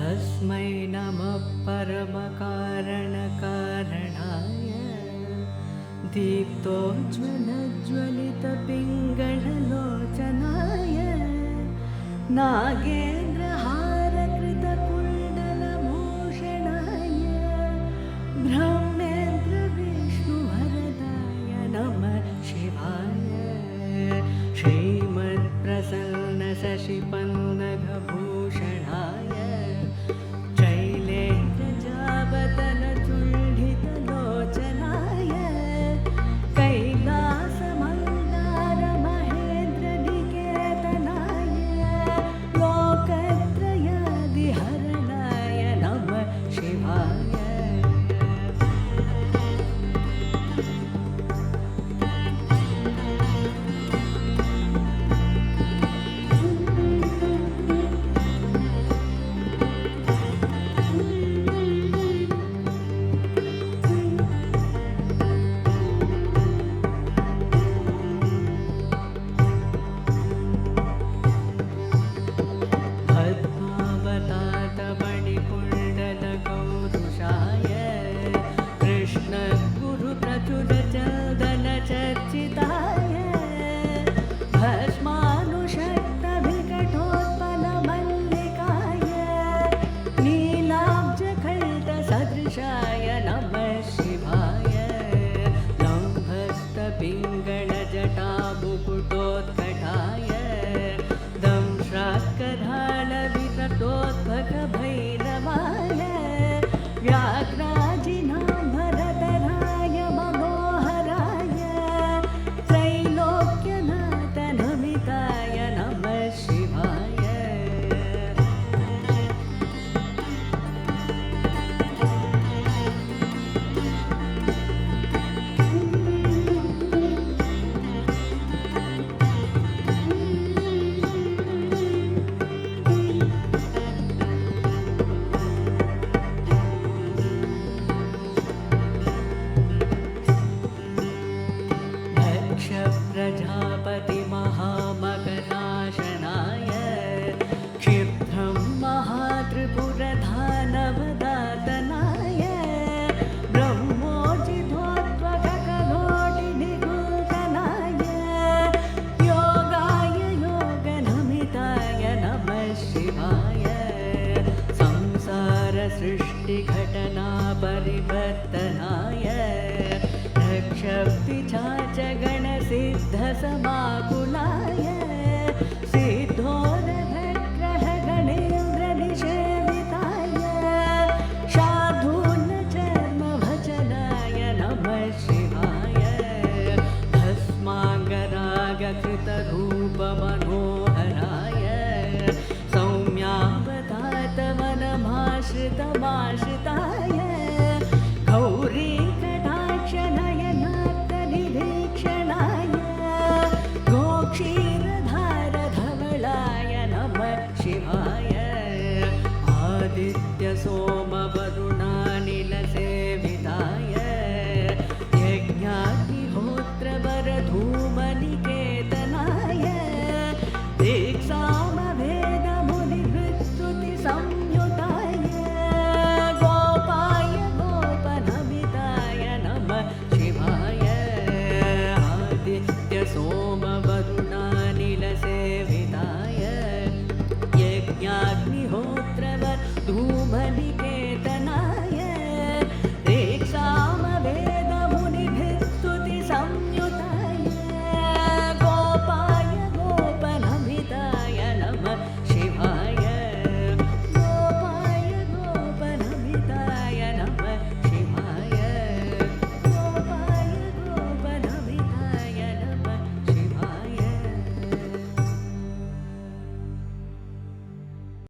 तस्मै नमः परमकारणकारणाय दीप्तोज्ज्वलज्वलितपिङ्गळलोचनाय नागेन्द्रहारकृतकुण्डलभूषणाय ब्रह्मेन्द्रविष्णुवरदाय नमः शिवाय श्रीमत्प्रसन्नशशिपन्नगभूषणाय शैलेन्द्रजावतनचुण्डितलोचनाय कैलासमन्दारमहेन्द्रनिकेतनाय लोकत्रयादिहरणाय नमः शिवाय पद्मावतातमणिकुण्डलगौरुषाय कृष्णगुरुप्रचुरचन्दनचर्चिताय भस्मानुषक्तविकटोत्पलमल्लिकाय नीलाब्जकल्टसदृशाय नमः शिवाय लम्भस्तपिङ्गळजटामुकुटोत्कटाय दंश्राकरालविकटोद्भगभैरवाय व्याघ्राजिनाम्बरधराय मनोहराय त्रैलोक्यनाथनमिताय नमः शिवाय दक्षप्रजापतिमहामकनाशनाय क्षिप्रं महात्रिपुरधानवदातनाय ब्रह्मोर्जितोद्भगकलोटिनिरूपणाय योगाय योगनमिताय नमः शिवाय संसारसृष्टिघटनापरिवर्तनाय रक्षपिशाचगणसिद्धसमाकुलाय सिद्धोदभग्रहगणेन्द्रनिषेविताय शार्दूलचर्मभजनाय नमः शिवाय भस्माङ्गरागकृतरूपमनोहराय सौम्यावतातमनमाश्रितमाश्रिताय गौरीकटाक्षनयनात्तनिरीक्षणाय गोक्षीरधारधवलाय नमः शिवाय आदित्यसोमवरुणानिलसेविताय यज्ञाग्निहोत्रवरधूमनिकेतनाय दीक्षामभेदमुनिवृत्स्तुतिसंयुताय गोपाय गोपनमिताय नमः शिवाय आदित्यसोमवरुणानिलसेविताय यज्ञाग्निहोत्रवधूमनिकेतनाय